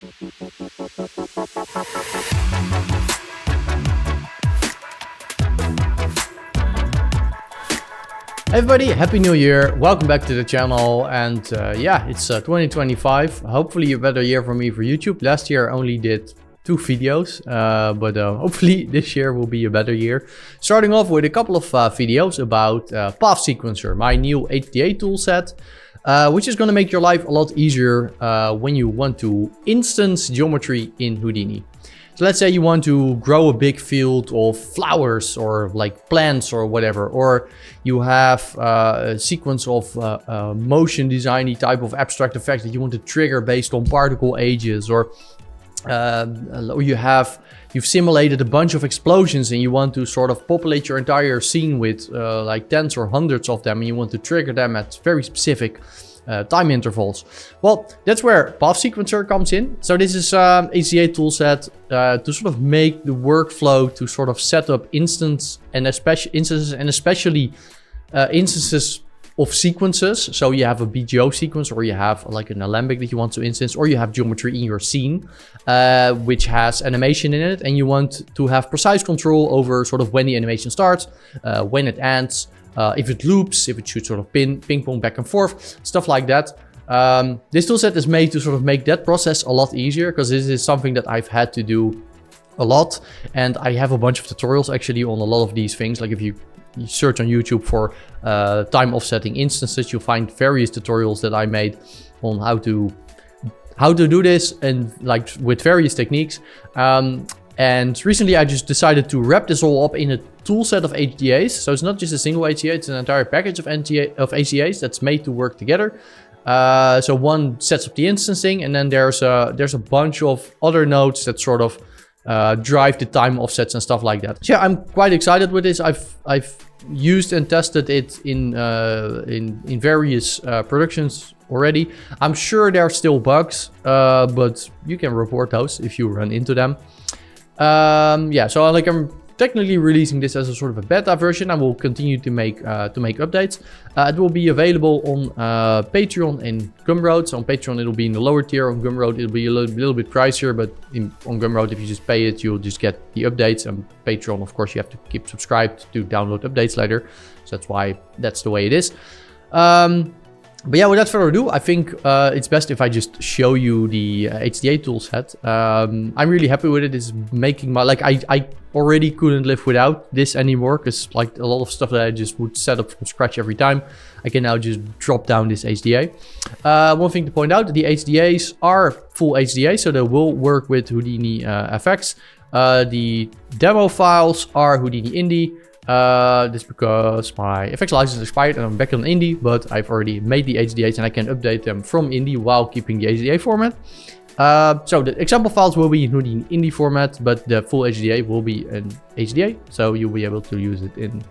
Hey everybody, happy new year, welcome back to the channel. And yeah, it's 2025, hopefully a better year for me for YouTube. Last year I only did 2 videos, but hopefully this year will be a better year. Starting off with a couple of videos about PathSequencer, my new HDA toolset, which is going to make your life a lot easier when you want to instance geometry in Houdini. So let's say you want to grow a big field of flowers or like plants or whatever, or you have a sequence of motion designy type of abstract effects that you want to trigger based on particle ages, or you've simulated a bunch of explosions and you want to sort of populate your entire scene with like tens or hundreds of them, and you want to trigger them at very specific time intervals. Well, that's where PathSequencer comes in. So this is HDA toolset to sort of make the workflow to sort of set up instances and especially instances of sequences. So you have a BGO sequence, or you have like an alembic that you want to instance, or you have geometry in your scene, which has animation in it, and you want to have precise control over sort of when the animation starts, when it ends, if it loops, if it should sort of ping pong back and forth, stuff like that. This toolset is made to sort of make that process a lot easier, because this is something that I've had to do a lot, and I have a bunch of tutorials actually on a lot of these things. Like if you search on YouTube for time offsetting instances, you'll find various tutorials that I made on how to do this, and like with various techniques. And recently I just decided to wrap this all up in a tool set of HDAs. So it's not just a single HDA, it's an entire package of HDAs that's made to work together. So one sets up the instancing, and then there's a bunch of other nodes that sort of drive the time offsets and stuff like that. So yeah, I'm quite excited with this. I've used and tested it in various productions already. I'm sure there are still bugs, but you can report those if you run into them. Yeah, so like I'm technically releasing this as a sort of a beta version. I will continue to make updates. It will be available on Patreon and Gumroad. So on Patreon it'll be in the lower tier. On Gumroad it'll be a little bit pricier, but on Gumroad, if you just pay it, you'll just get the updates. And Patreon, of course, you have to keep subscribed to download updates later. So that's the way it is. But yeah, without further ado, I think it's best if I just show you the HDA toolset. I'm really happy with it. It's making my, like, I already couldn't live without this anymore, because like a lot of stuff that I just would set up from scratch every time, I can now just drop down this HDA. One thing to point out, the HDAs are full HDA, so they will work with Houdini effects. The demo files are Houdini Indie. This is because my FX license expired and I'm back on Indie, but I've already made the HDAs and I can update them from Indie while keeping the HDA format. So the example files will be in Houdini Indie format, but the full HDA will be in HDA. So you'll be able to use it in,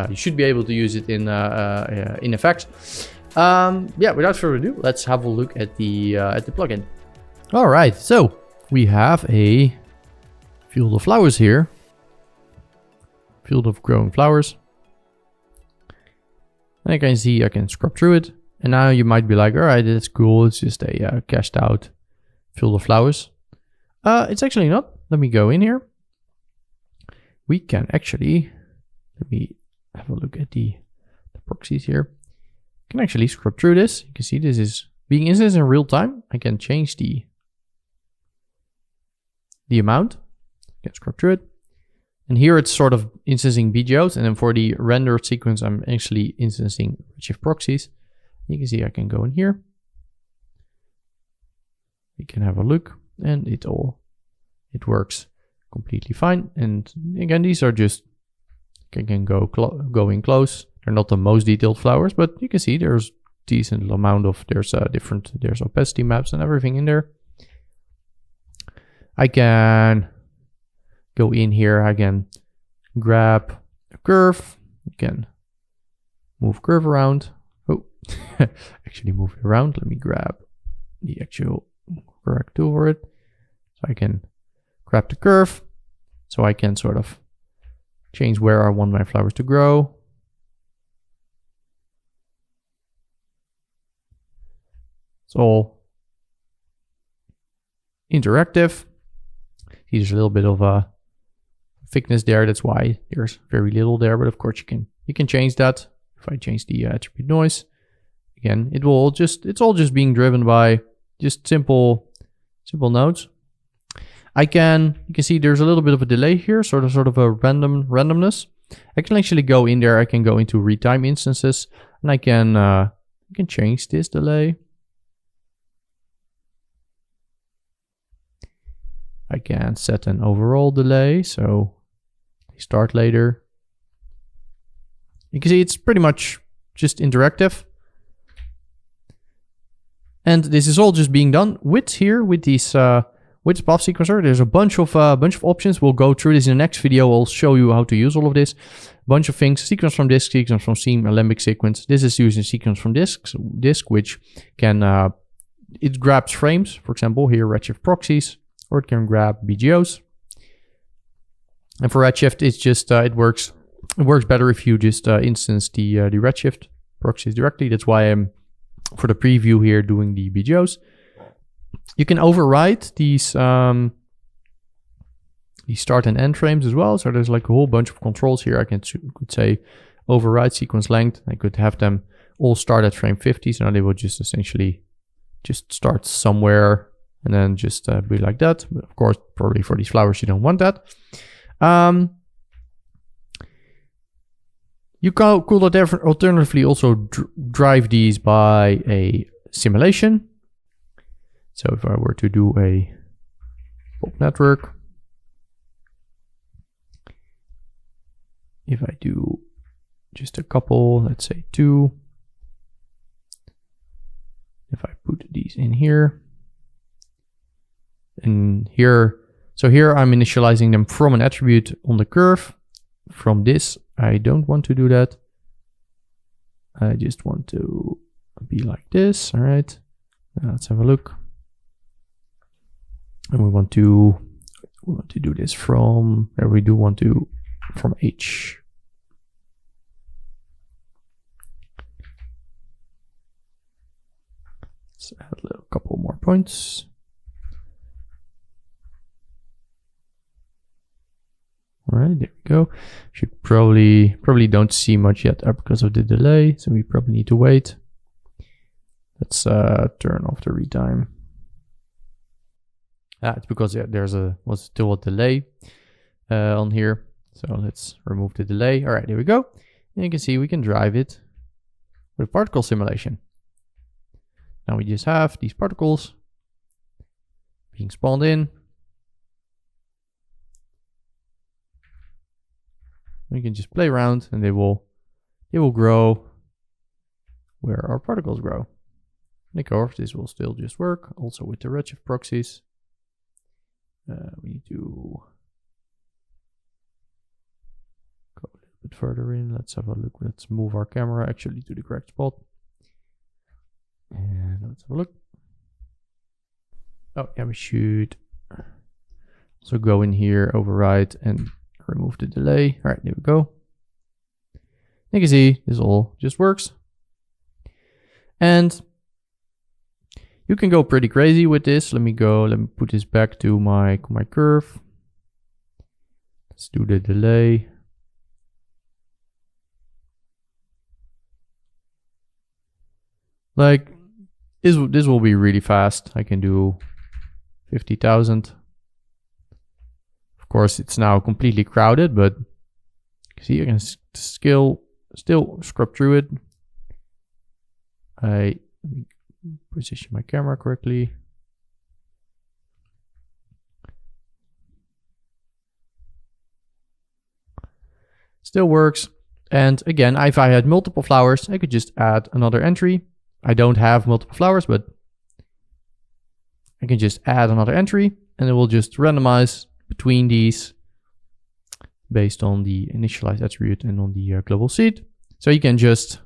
you should be able to use it in FX. Yeah, without further ado, let's have a look at the plugin. All right, so we have a field of flowers here. Field of growing flowers. And I can see I can scrub through it. And now you might be like, all right, that's cool. It's just a cached out field of flowers. It's actually not. Let me go in here. We can actually, let me have a look at the proxies here. I can actually scrub through this. You can see this is being instanced in real time. I can change the amount. I can scrub through it. And here it's sort of instancing BGOs, and then for the rendered sequence, I'm actually instancing Redshift proxies. You can see I can go in here. We can have a look, and it works completely fine. And again, these are just, I can go in close. They're not the most detailed flowers, but you can see there's decent amount of, there's opacity maps and everything in there. I can go in here, I can grab a curve, you can move curve around. Oh, actually move it around. Let me grab the actual correct tool for it. So I can grab the curve, so I can sort of change where I want my flowers to grow. It's all interactive. There's a little bit of a thickness there. That's why there's very little there. But of course you can change that. If I change the attribute noise, again, it's all just being driven by just simple nodes. You can see there's a little bit of a delay here, sort of a randomness. I can actually go in there. I can go into retime instances, and I can change this delay. I can set an overall delay, so they start later. You can see it's pretty much just interactive. And this is all just being done with these with PathSequencer. There's a bunch of options. We'll go through this in the next video. I'll show you how to use all of this. A bunch of things: sequence from disk, sequence from seam, alembic sequence. This is using sequence from disk, which can it grabs frames. For example, here Redshift proxies, or it can grab BGOs. And for Redshift, it's just it works better if you just instance the Redshift proxies directly. That's why I'm for the preview here doing the BGOs. You can override these start and end frames as well. So there's like a whole bunch of controls here. I could say override sequence length. I could have them all start at frame 50. So now they will just essentially just start somewhere and then just be like that. But of course, probably for these flowers, you don't want that. You could alternatively also drive these by a simulation. So if I were to do a pop network, if I do just a couple, let's say 2, if I put these in here, and here, so here I'm initializing them from an attribute on the curve. From this, I don't want to do that. I just want to be like this. All right, now let's have a look. And we want to do this from, or we do want to from H. Let's add a couple more points. All right, there we go. Should probably don't see much yet because of the delay, so we probably need to wait. Let's turn off the retime. It's because there was still a delay on here. So let's remove the delay. All right, there we go. And you can see we can drive it with particle simulation. Now we just have these particles being spawned in. We can just play around and they will grow where our particles grow. And of course, this will still just work also with the Redshift proxies. We need to go a little bit further in. Let's have a look. Let's move our camera actually to the correct spot. And let's have a look. Oh yeah, we should also go in here, override, and remove the delay. All right, there we go. You can see this all just works. And you can go pretty crazy with this. Let me put this back to my curve. Let's do the delay. Like this will be really fast. I can do 50,000. Of course, it's now completely crowded, but you see, I can still scrub through it. Let me position my camera correctly. Still works. And again, if I had multiple flowers, I could just add another entry. I don't have multiple flowers, but I can just add another entry and it will just randomize between these based on the initialized attribute and on the global seed. So you can just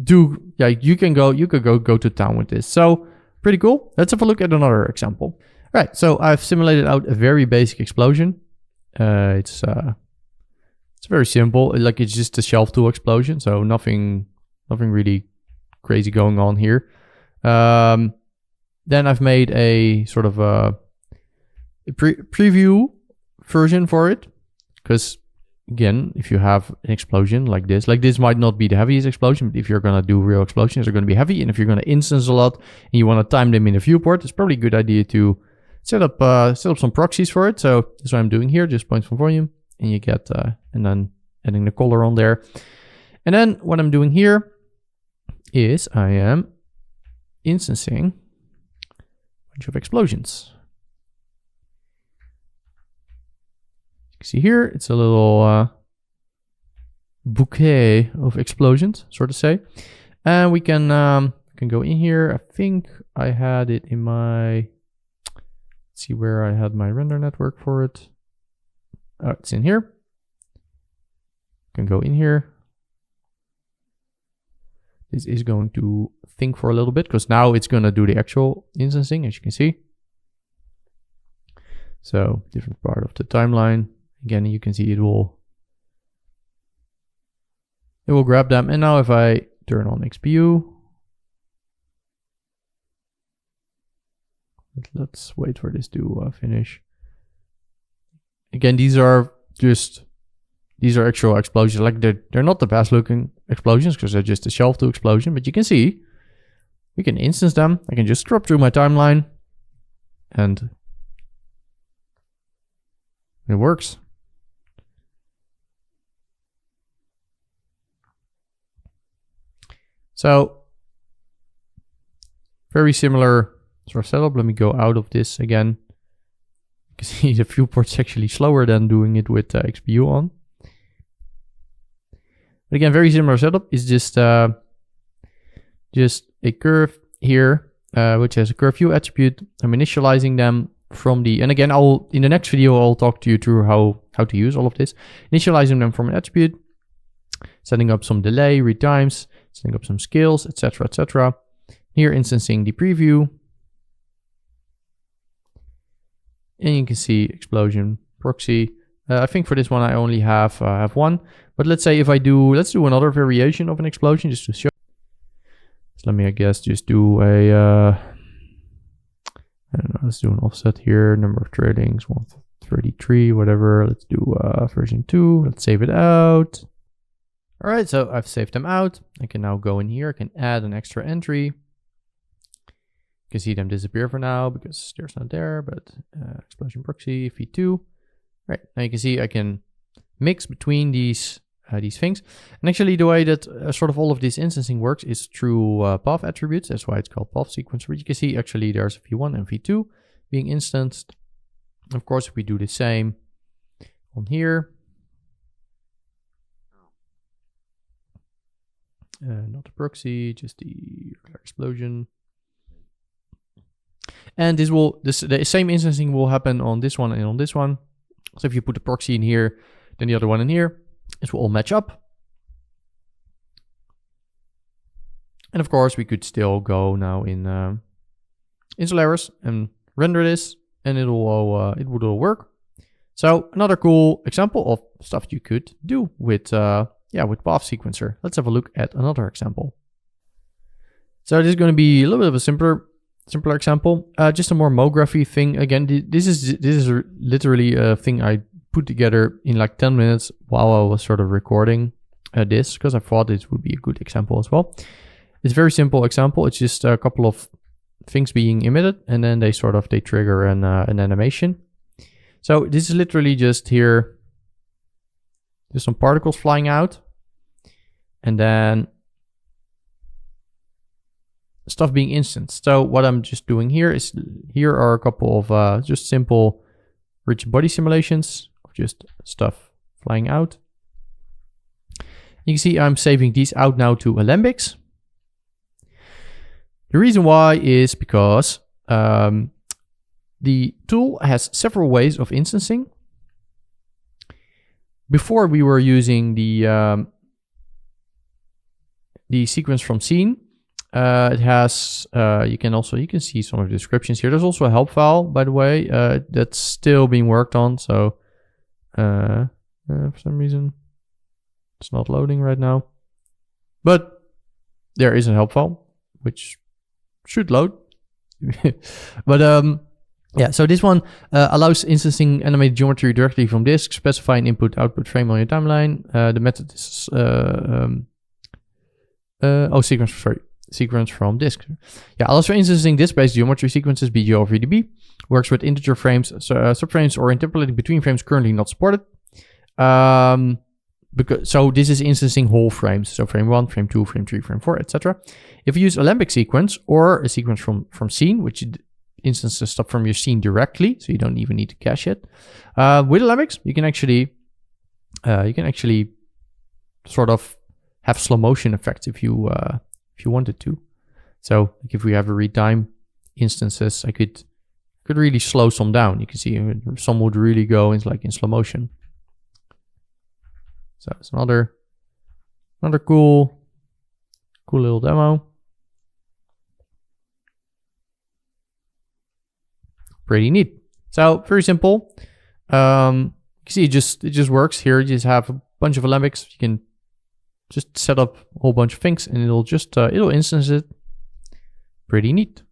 do, yeah, you could go to town with this. So pretty cool. Let's have a look at another example. All right, so I've simulated out a very basic explosion. It's very simple. Like it's just a shelf tool explosion. So nothing really crazy going on here. then I've made a sort of a preview version for it. Because again, if you have an explosion like this might not be the heaviest explosion, but if you're gonna do real explosions, they're gonna be heavy. And if you're gonna instance a lot and you wanna time them in a viewport, it's probably a good idea to set up some proxies for it. So that's what I'm doing here, just points from volume, and you get, and then adding the color on there. And then what I'm doing here is I am instancing a bunch of explosions. You can see here, it's a little bouquet of explosions, sort of say. And we can go in here. I think I had it in my, let's see where I had my render network for it. Oh, it's in here. Can go in here. This is going to think for a little bit because now it's going to do the actual instancing, as you can see. So different part of the timeline. Again, you can see it will grab them. And now if I turn on XPU, let's wait for this to finish. Again, these are actual explosions. Like they're not the best looking explosions because they're just a shelf to explosion, but you can see we can instance them. I can just scrub through my timeline and it works. So very similar sort of setup. Let me go out of this again. You can see the viewport's actually slower than doing it with XPU on. But again, very similar setup. Is just a curve here, which has a curve view attribute. I'm initializing them from the, and again, in the next video, I'll talk to you through how to use all of this. Initializing them from an attribute, setting up some delay, retimes, setting up some scales, etc., etc. Here, instancing the preview. And you can see explosion proxy. I think for this one, I only have one. But let's say if I do, let's do another variation of an explosion just to show. So let me, I guess, just do a, I don't know, let's do an offset here. Number of trailings, 133, whatever. Let's do version 2. Let's save it out. All right, so I've saved them out. I can now go in here. I can add an extra entry. You can see them disappear for now because there's not there, but explosion proxy v2. Right, now you can see I can mix between these things. And actually the way that sort of all of this instancing works is through path attributes. That's why it's called PathSequencer. But you can see actually there's v1 and v2 being instanced. Of course, if we do the same on here, not the proxy, just the explosion. And the same instancing will happen on this one and on this one. So if you put the proxy in here, then the other one in here, it will all match up. And of course, we could still go now in Solaris and render this, and it would all work. So another cool example of stuff you could do with PathSequencer. Let's have a look at another example. So this is going to be a little bit of a simpler example, just a more MoGraphy thing. Again, this is literally a thing I put together in like 10 minutes while I was sort of recording this, because I thought this would be a good example as well. It's a very simple example. It's just a couple of things being emitted, and then they trigger an animation. So this is literally just here, there's some particles flying out, and then stuff being instanced. So what I'm just doing here is, here are a couple of just simple rigid body simulations of just stuff flying out. You can see I'm saving these out now to Alembics. The reason why is because the tool has several ways of instancing. Before we were using the sequence from scene. It has, you can see some of the descriptions here. There's also a help file, by the way, that's still being worked on. So for some reason, it's not loading right now. But there is a help file, which should load But yeah, so this one allows instancing animated geometry directly from disk. Specify an input-output frame on your timeline. The method is sequence from disk. Yeah, allows for instancing disk-based geometry sequences, BGO or VDB. Works with integer frames, subframes, or interpolating between frames currently not supported. So this is instancing whole frames. So frame 1, frame 2, frame 3, frame 4, etc. If you use Alembic sequence or a sequence from scene, which instances stuff from your scene directly, so you don't even need to cache it. With Alembics, you can actually sort of have slow motion effects if you wanted to. So like if we have a retime instances, I could really slow some down. You can see some would really go in slow motion. So it's another cool little demo. Pretty neat. So very simple. You can see it just works here. You just have a bunch of Alembics. You can just set up a whole bunch of things and it'll instance it. Pretty neat.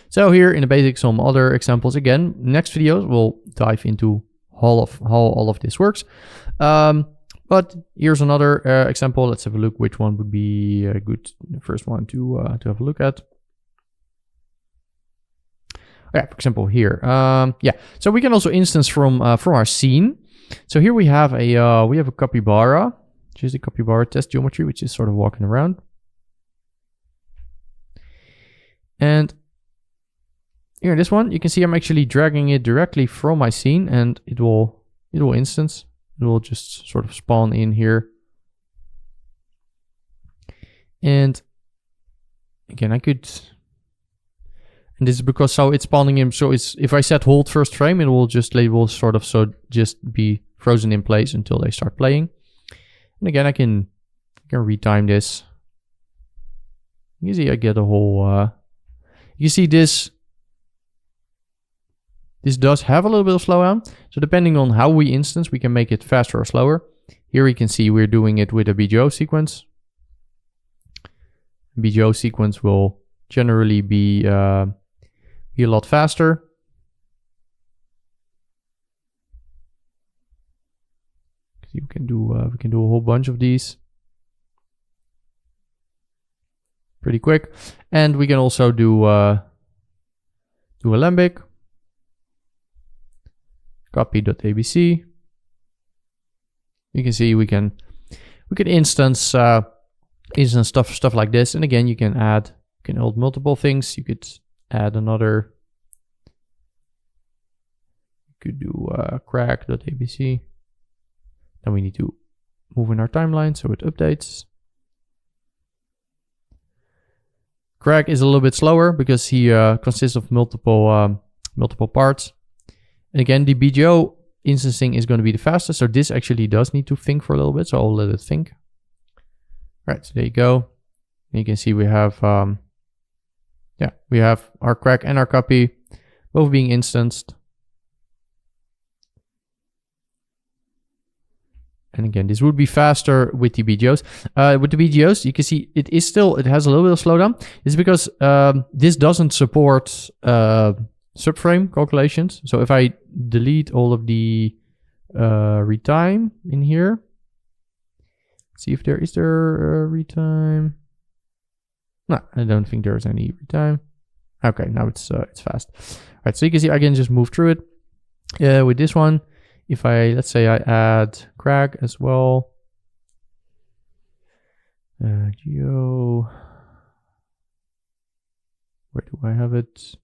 So here in the basics, some other examples. Again, next videos we'll dive into how all of this works. But here's another example. Let's have a look which one would be a good first one to have a look at. Yeah, for example here. Yeah, so we can also instance from our scene. So here we have a capybara, which is a capybara test geometry, which is sort of walking around. And here in this one, you can see I'm actually dragging it directly from my scene, and it will instance. It will just sort of spawn in here. And again, and this is because it's spawning in. So if I set hold first frame, it will just be frozen in place until they start playing. And again, I can retime this. You see, I get a whole. You see this. This does have a little bit of slowdown. So depending on how we instance, we can make it faster or slower. Here we can see we're doing it with a BGO sequence. BGO sequence will generally be a lot faster. We can do a whole bunch of these pretty quick, and we can also do Alembic. Copy.abc. You can see we can instance stuff like this, and again you can hold multiple things. You could add another. You could do crack.abc. Then we need to move in our timeline so it updates. Crack is a little bit slower because he consists of multiple parts. And again, the BGO instancing is going to be the fastest. So this actually does need to think for a little bit. So I'll let it think. All right, so there you go. And you can see we have, we have our crack and our copy both being instanced. And again, this would be faster with the BGOs. With the BGOs, you can see it has a little bit of slowdown. It's because this doesn't support subframe calculations. So if I delete all of the retime in here, see if is there a retime. No, I don't think there's any retime. Okay, now it's fast. All right, so you can see I can just move through it. With this one, if let's say I add crack as well. Geo. Where do I have it?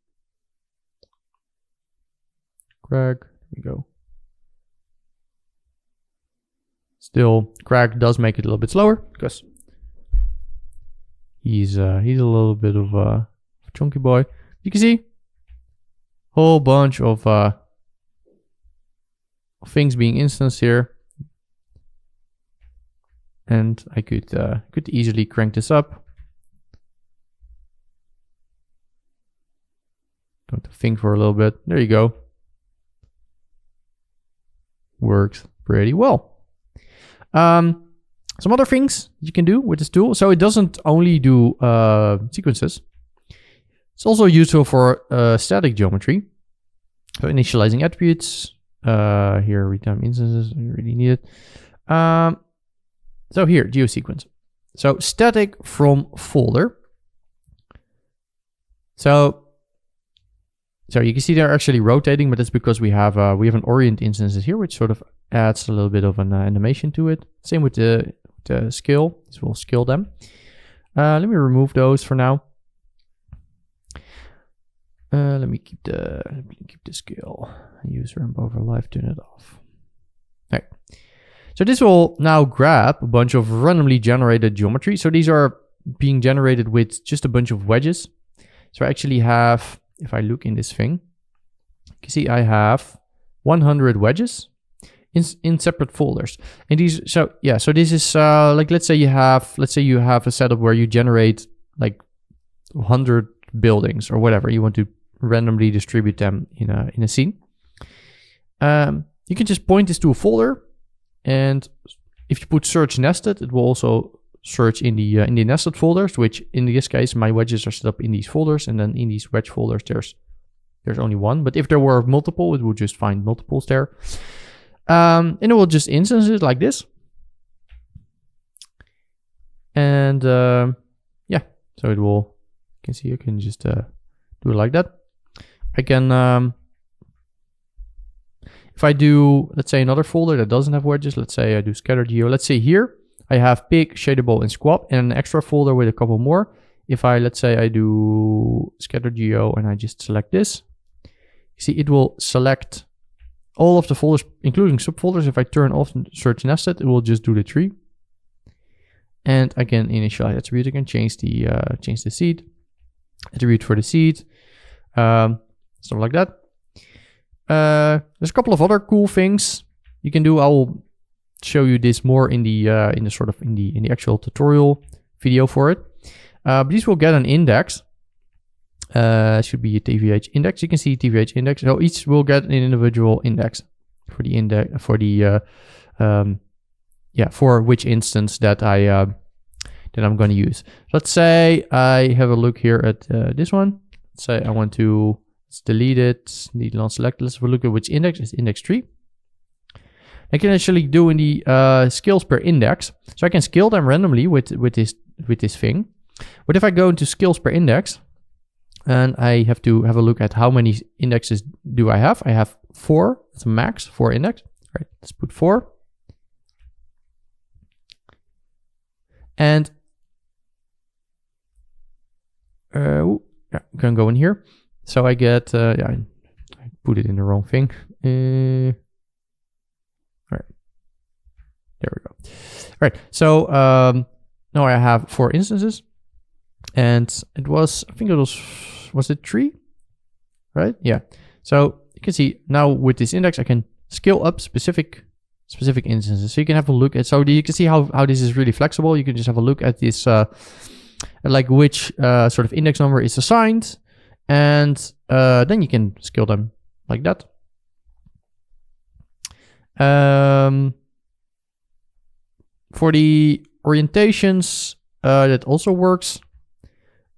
Crack, there we go. Still, crack does make it a little bit slower because he's a little bit of a chunky boy. You can see whole bunch of things being instanced here, and I could easily crank this up. Going to think for a little bit. There you go. Works pretty well. Some other things you can do with this tool. So it doesn't only do sequences. It's also useful for static geometry. So initializing attributes. Here, retime instances, you really need it. So here, geosequence. So static from folder. So you can see they're actually rotating, but that's because we have an orient instances here, which sort of adds a little bit of an animation to it. Same with the scale. This will scale them. Let me remove those for now. Let me keep the scale. Use ramp over live, turn it off. All right. So this will now grab a bunch of randomly generated geometry. So these are being generated with just a bunch of wedges. So I actually have, if I look in this thing, you can see I have 100 wedges in separate folders. And these, so this is like, let's say you have a setup where you generate like 100 buildings or whatever. You want to randomly distribute them in a scene. You can just point this to a folder, and if you put search nested, it will also search in the nested folders, which in this case my wedges are set up in these folders, and then in these wedge folders there's only one. But if there were multiple, it would just find multiples there, and it will just instance it like this. And yeah, so it will. You can see you can just do it like that. I can. If I do, let's say, another folder that doesn't have wedges, let's say I do scatter geo. Let's say here I have pig, shadable, and squab, and an extra folder with a couple more. If I, let's say I do scatter geo and I just select this, you see it will select all of the folders, including subfolders. If I turn off search nested, it will just do the tree. And I can initialize attribute. I can change the seed attribute for the seed, stuff like that. There's a couple of other cool things you can do. I will show you this more in the actual tutorial video for it. But these will get an index. Should be a TVH index. You can see TVH index. So each will get an individual index for the index for which instance that I'm going to use. Let's say I have a look here at this one. Let's say I want to delete it, need non-select. Let's have a look at which index is index 3. I can actually do in the scales per index. So I can scale them randomly with this thing. But if I go into scales per index, and I have to have a look at how many indexes do I have. I have 4. That's a max, 4 index. All right, let's put 4. And I'm gonna go in here. So I get, I put it in the wrong thing. All right, there we go. All right, so now I have 4 instances, and it was, I think it was it 3, right? Yeah. So you can see now with this index, I can scale up specific instances. So you can have a look at, so you can see how this is really flexible. You can just have a look at this, like which sort of index number is assigned. And then you can scale them like that. For the orientations, that also works.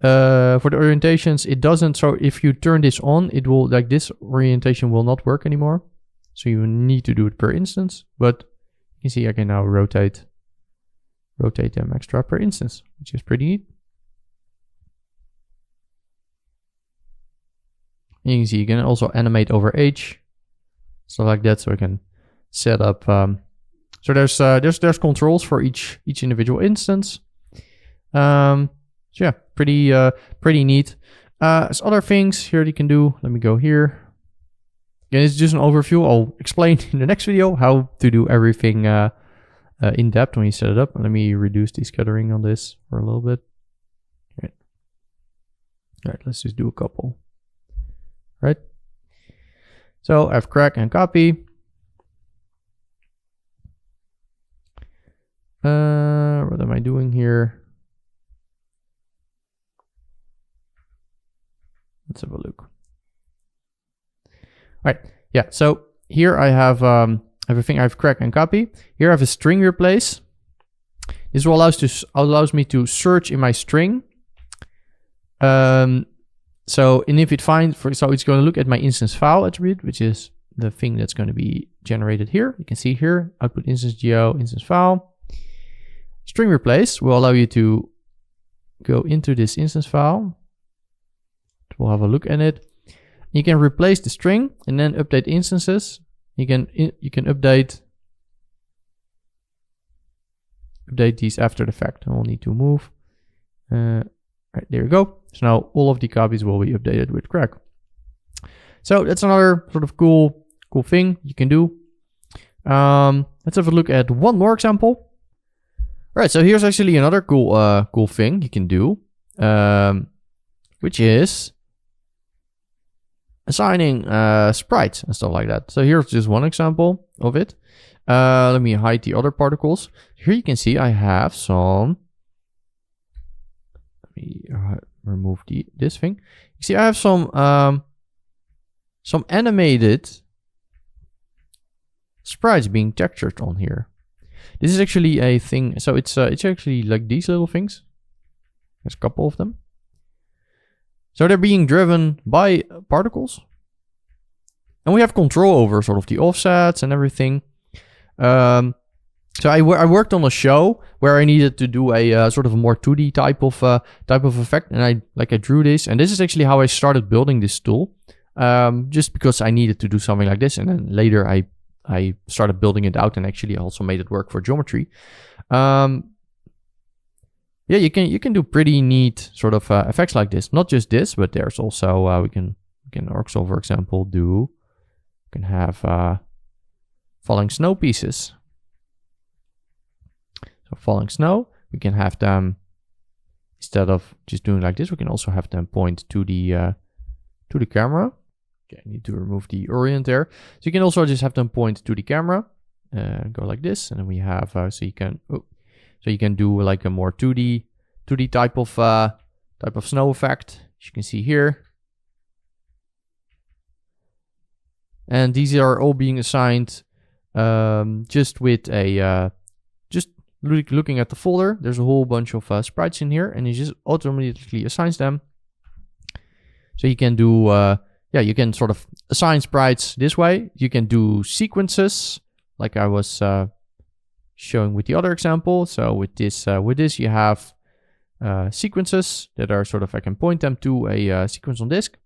For the orientations, it doesn't. So if you turn this on, it will, like, this orientation will not work anymore. So you need to do it per instance. But you can see I can now rotate them extra per instance, which is pretty neat. You can see you can also animate over age, stuff like that. So I can set up. So there's controls for each individual instance. So yeah, pretty neat. There's other things here you can do. Let me go here. Again, it's just an overview. I'll explain in the next video how to do everything in depth when you set it up. Let me reduce the scattering on this for a little bit. All right, let's just do a couple. Right. So I have crack and copy. What am I doing here? Let's have a look. All right. Yeah. So here I have everything. I have crack and copy. Here I have a string replace. This will allows me to search in my string. So init find, so it's going to look at my instance file attribute, which is the thing that's going to be generated here. You can see here, output instance geo, instance file. String replace will allow you to go into this instance file. We'll have a look at it. You can replace the string and then update instances. You can update these after the fact. I'll need to move. Right, there you go. So now all of the copies will be updated with crack. So that's another sort of cool thing you can do. Let's have a look at one more example. All right, so here's actually another cool thing you can do, which is assigning sprites and stuff like that. So here's just one example of it. Let me hide the other particles. Here you can see I have some. Let me remove this thing. You see I have some animated sprites being textured on here. This is actually a thing. So it's actually like these little things. There's a couple of them. So they're being driven by particles. And we have control over sort of the offsets and everything. So I worked on a show where I needed to do a sort of a more 2D type of effect. And I drew this. And this is actually how I started building this tool. Just because I needed to do something like this. And then later I started building it out and actually also made it work for geometry. Yeah, you can do pretty neat sort of effects like this. Not just this, but there's also we can also, for example, have falling snow pieces. So falling snow, we can have them, instead of just doing like this, we can also have them point to the camera. Okay, I need to remove the orient there. So you can also just have them point to the camera. Go like this, and then we have so you can do like a more 2D type of snow effect, as you can see here. And these are all being assigned just with a just looking at the folder. There's a whole bunch of sprites in here, and it just automatically assigns them. So you can do you can sort of assign sprites this way. You can do sequences, like I was showing with the other example. So with this you have sequences that are sort of, I can point them to a sequence on disk,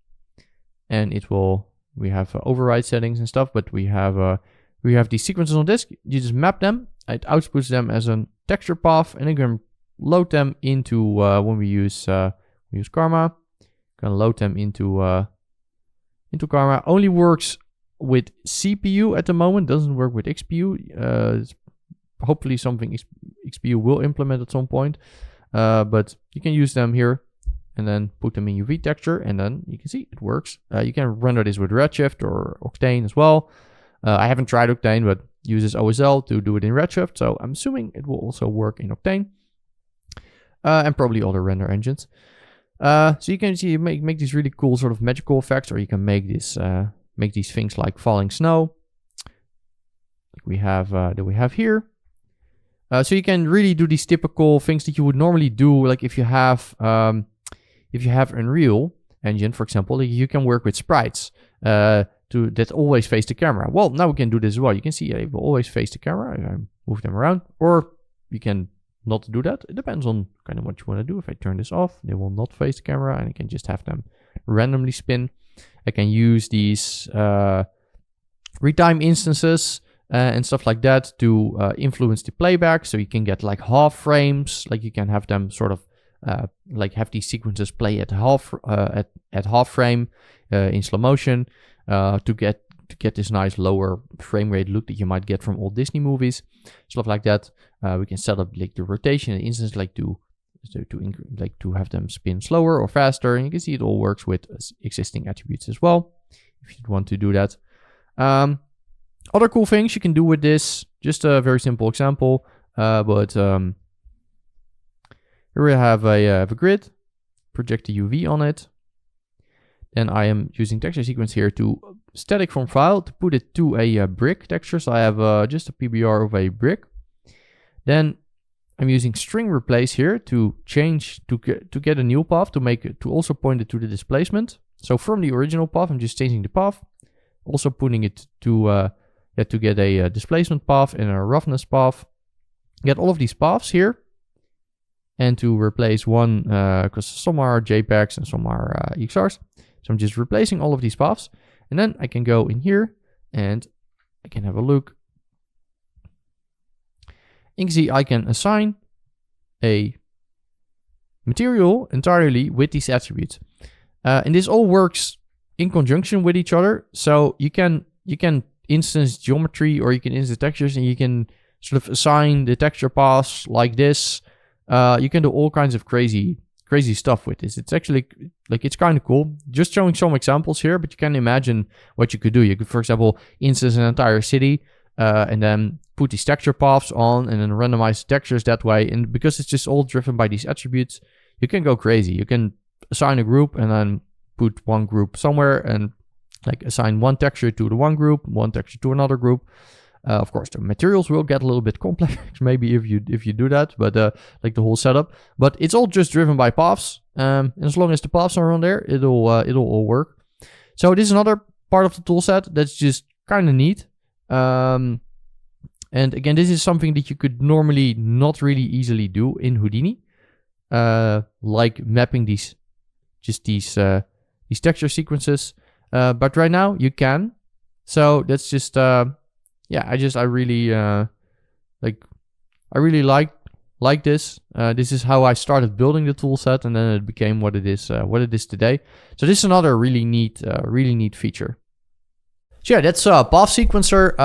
and it will. We have override settings and stuff, but we have these sequences on disk. You just map them. It outputs them as a texture path, and you can load them into when we use Karma. Can load them into Karma. Only works with CPU at the moment. Doesn't work with XPU. Hopefully something XPU will implement at some point. But you can use them here and then put them in UV texture, and then you can see it works. You can render this with Redshift or Octane as well. I haven't tried Octane, but uses OSL to do it in Redshift, so I'm assuming it will also work in Octane. And probably other render engines. So you can see, make these really cool sort of magical effects, or you can make this make these things like falling snow, like we have that we have here. So you can really do these typical things that you would normally do, like if you have Unreal Engine, for example, you can work with sprites that always face the camera. Well, now we can do this as well. You can see they will always face the camera. I move them around, or you can not do that. It depends on kind of what you want to do. If I turn this off, they will not face the camera, and I can just have them randomly spin. I can use these retime instances and stuff like that to influence the playback. So you can get like half frames, like you can have them sort of like have these sequences play at half frame in slow motion to get this nice lower frame rate look that you might get from old Disney movies, stuff like that. We can set up like the rotation and instance, like to have them spin slower or faster, and you can see it all works with existing attributes as well if you want to do that. Other cool things you can do with this, just a very simple example, but here we have a grid, project a UV on it. Then I am using texture sequence here to static from file to put it to a brick texture. So I have just a PBR of a brick. Then I'm using string replace here to change, to get a new path, to also point it to the displacement. So from the original path, I'm just changing the path, also putting it to get a displacement path and a roughness path. Get all of these paths here, and to replace one, because some are JPEGs and some are EXRs. So I'm just replacing all of these paths, and then I can go in here and I can have a look. You can see I can assign a material entirely with these attributes. And this all works in conjunction with each other. So you can instance geometry, or you can instance textures, and you can sort of assign the texture paths like this. You can do all kinds of crazy stuff with this. It's actually, like, it's kind of cool. Just showing some examples here, but you can imagine what you could do. You could, for example, instance an entire city, and then put these texture paths on, and then randomize the textures that way. And because it's just all driven by these attributes, you can go crazy. You can assign a group and then put one group somewhere, and like assign one texture to the one group, one texture to another group. Of course, the materials will get a little bit complex, maybe if you do that, but like the whole setup. But it's all just driven by paths, and as long as the paths are on there, it'll all work. So this is another part of the toolset that's just kind of neat. And again, this is something that you could normally not really easily do in Houdini, like mapping these texture sequences. But right now you can. So that's just yeah, I really like this. This is how I started building the toolset, and then it became what it is today. So this is another really neat feature. So yeah, that's PathSequencer.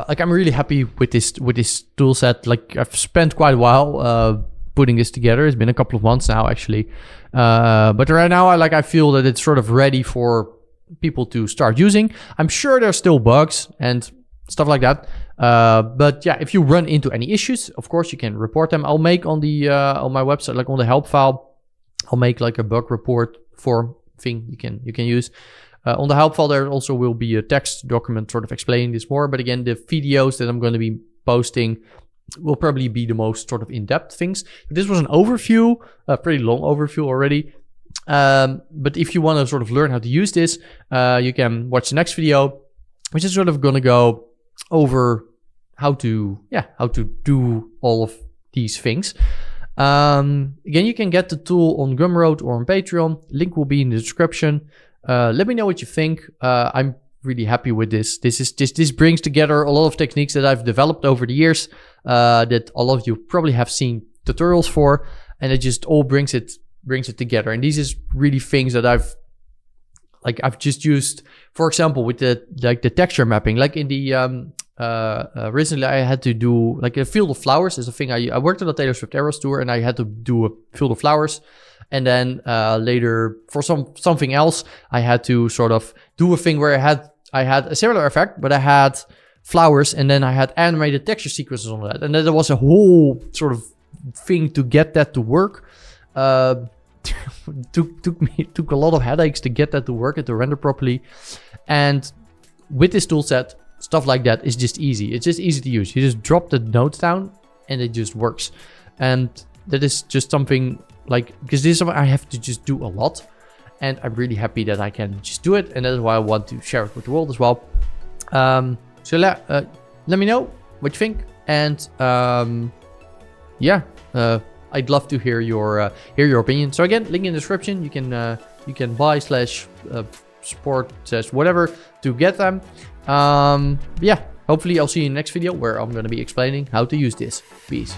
Like, I'm really happy with this toolset. Like, I've spent quite a while putting this together. It's been a couple of months now, actually. But right now, I feel that it's sort of ready for people to start using. I'm sure there's still bugs and stuff like that. But yeah, if you run into any issues, of course you can report them. I'll make on the on my website, like on the help file, I'll make like a bug report form thing you can use. On the help file, there also will be a text document sort of explaining this more. But again, the videos that I'm going to be posting will probably be the most sort of in-depth things. This was an overview, a pretty long overview already. But if you want to sort of learn how to use this, you can watch the next video, which is sort of going to go over how to do all of these things. Again, you can get the tool on Gumroad or on Patreon. Link will be in the description. Let me know what you think. I'm really happy with this. This brings together a lot of techniques that I've developed over the years, that all of you probably have seen tutorials for, and it just all brings it together. And these is really things that I've just used, for example, with the texture mapping. Like in the recently I had to do like a field of flowers is a thing. I worked on the Taylor Swift Eras tour, and I had to do a field of flowers. And then later for something else, I had to sort of do a thing where I had a similar effect, but I had flowers, and then I had animated texture sequences on that. And then there was a whole sort of thing to get that to work. Took a lot of headaches to get that to work and to render properly. And with this tool set, stuff like that is just easy. It's just easy to use. You just drop the nodes down and it just works. And that is just something because this is something I have to just do a lot. And I'm really happy that I can just do it. And that is why I want to share it with the world as well. So let me know what you think. And yeah, I'd love to hear your opinion. So again, link in the description. You can buy / support / whatever to get them. Yeah, hopefully I'll see you in the next video where I'm going to be explaining how to use this. Peace.